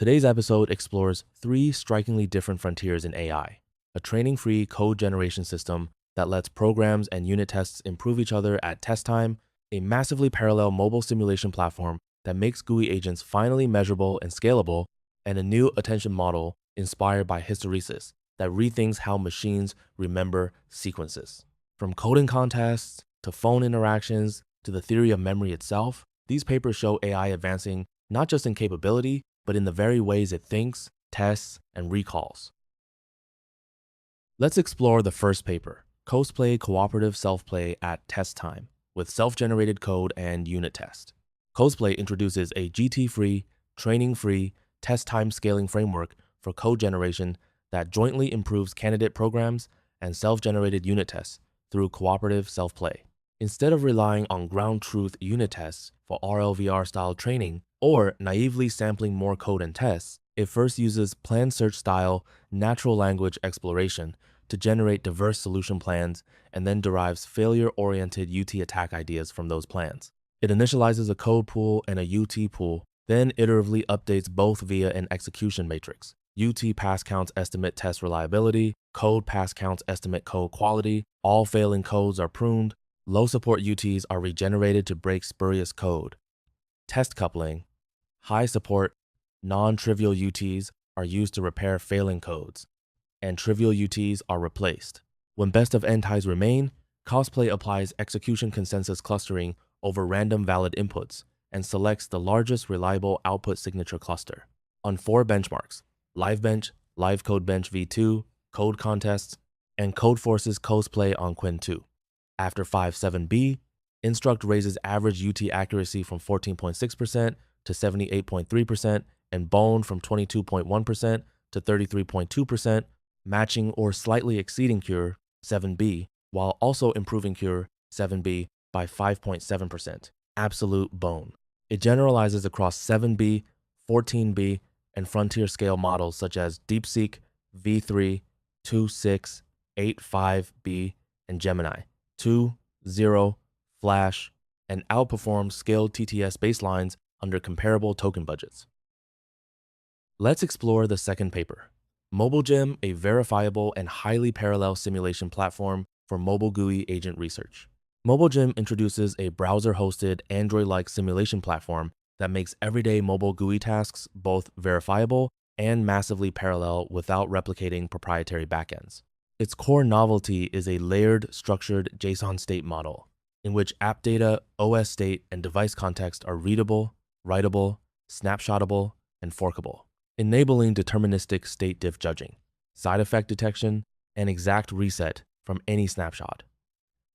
Today's episode explores three strikingly different frontiers in AI: a training-free code generation system that lets programs and unit tests improve each other at test time, a massively parallel mobile simulation platform that makes GUI agents finally measurable and scalable, and a new attention model inspired by hysteresis that rethinks how machines remember sequences. From coding contests to phone interactions to the theory of memory itself, these papers show AI advancing not just in capability, but in the very ways it thinks, tests, and recalls. Let's explore the first paper, Cosplay Cooperative Self-Play at Test Time, with self-generated code and unit test. Cosplay introduces a GT-free, training-free, test time scaling framework for code generation that jointly improves candidate programs and self-generated unit tests through cooperative self-play. Instead of relying on ground truth unit tests for RLVR-style training or naively sampling more code and tests, it first uses plan search style natural language exploration to generate diverse solution plans and then derives failure-oriented UT attack ideas from those plans. It initializes a code pool and a UT pool, then iteratively updates both via an execution matrix. UT pass counts estimate test reliability, code pass counts estimate code quality, all failing codes are pruned, low support UTs are regenerated to break spurious code. Test coupling, high support, non-trivial UTs are used to repair failing codes, and trivial UTs are replaced. When best of n ties remain, Cosplay applies execution consensus clustering over random valid inputs and selects the largest reliable output signature cluster. On 4 benchmarks, LiveBench, LiveCodeBench v2, Code Contests, and Codeforce's Cosplay on Qwen2. After 5.7b, Instruct raises average UT accuracy from 14.6% to 78.3% and Bone from 22.1% to 33.2%, matching or slightly exceeding Cure 7b, while also improving Cure 7b by 5.7%, absolute Bone. It generalizes across 7b, 14b, and frontier scale models such as DeepSeek, V3, 2.6, 8.5b, and Gemini, 2, 0, Flash, and outperforms scaled TTS baselines under comparable token budgets. Let's explore the second paper, MobileGem, a verifiable and highly parallel simulation platform for mobile GUI agent research. MobileGem introduces a browser-hosted Android-like simulation platform that makes everyday mobile GUI tasks both verifiable and massively parallel without replicating proprietary backends. Its core novelty is a layered, structured JSON state model, in which app data, OS state, and device context are readable, writable, snapshotable, and forkable, enabling deterministic state diff judging, side effect detection, and exact reset from any snapshot.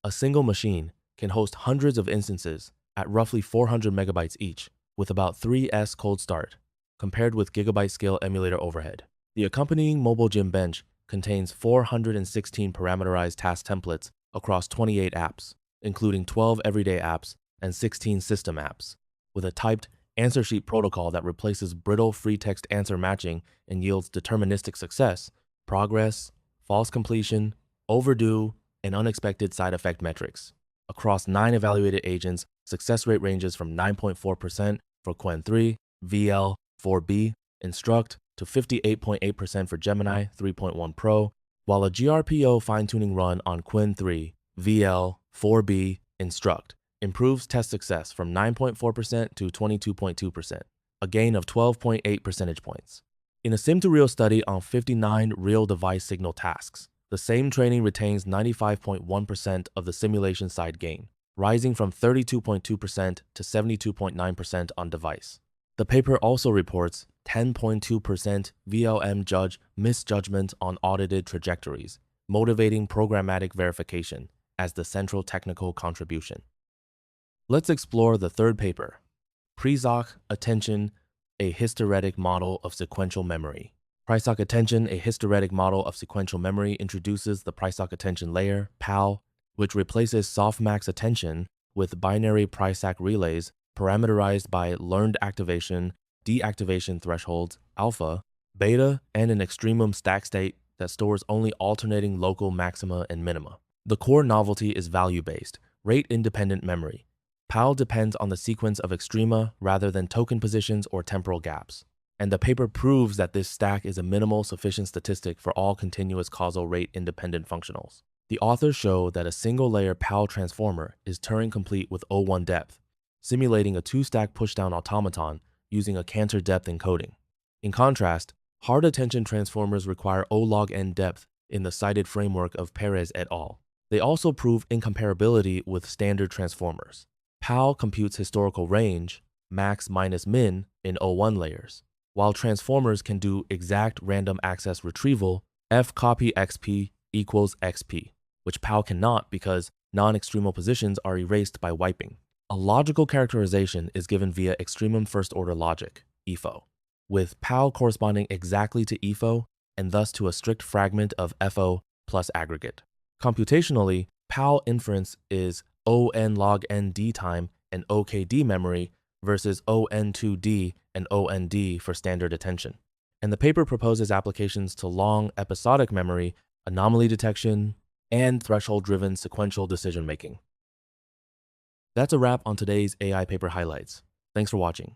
A single machine can host hundreds of instances at roughly 400 megabytes each, with about 3s cold start, compared with gigabyte scale emulator overhead. The accompanying MobileGem bench contains 416 parameterized task templates across 28 apps, including 12 everyday apps and 16 system apps, with a typed answer sheet protocol that replaces brittle free text answer matching and yields deterministic success, progress, false completion, overdue, and unexpected side effect metrics. Across 9 evaluated agents, success rate ranges from 9.4% for Qwen3, VL, 4B, Instruct, to 58.8% for Gemini 3.1 Pro, while a GRPO fine-tuning run on Qwen3, VL, 4B, Instruct improves test success from 9.4% to 22.2%, a gain of 12.8 percentage points. In a sim-to-real study on 59 real device signal tasks, the same training retains 95.1% of the simulation side gain, rising from 32.2% to 72.9% on device. The paper also reports 10.2% VLM judge misjudgment on audited trajectories, motivating programmatic verification as the central technical contribution. Let's explore the third paper, Prisoc Attention, a hysteretic model of sequential memory. Prisoc Attention, a hysteretic model of sequential memory, introduces the Prisoc Attention layer, PAL, which replaces softmax attention with binary Prisoc relays parameterized by learned activation, deactivation thresholds, alpha, beta, and an extremum stack state that stores only alternating local maxima and minima. The core novelty is value-based, rate-independent memory. PAL depends on the sequence of extrema rather than token positions or temporal gaps. And the paper proves that this stack is a minimal sufficient statistic for all continuous causal rate independent functionals. The authors show that a single layer PAL transformer is Turing complete with O1 depth, simulating a two-stack pushdown automaton using a Cantor depth encoding. In contrast, hard attention transformers require O log n depth in the cited framework of Perez et al. They also prove incomparability with standard transformers. PAL computes historical range, max minus min, in O1 layers, while transformers can do exact random access retrieval, f copy xp equals xp, which PAL cannot because non-extremal positions are erased by wiping. A logical characterization is given via extremum first-order logic, EFO, with PAL corresponding exactly to EFO and thus to a strict fragment of FO plus aggregate. Computationally, PAL inference is ON log ND time and OKD memory versus ON2D and OND for standard attention. And the paper proposes applications to long episodic memory, anomaly detection, and threshold-driven sequential decision-making. That's a wrap on today's AI paper highlights. Thanks for watching.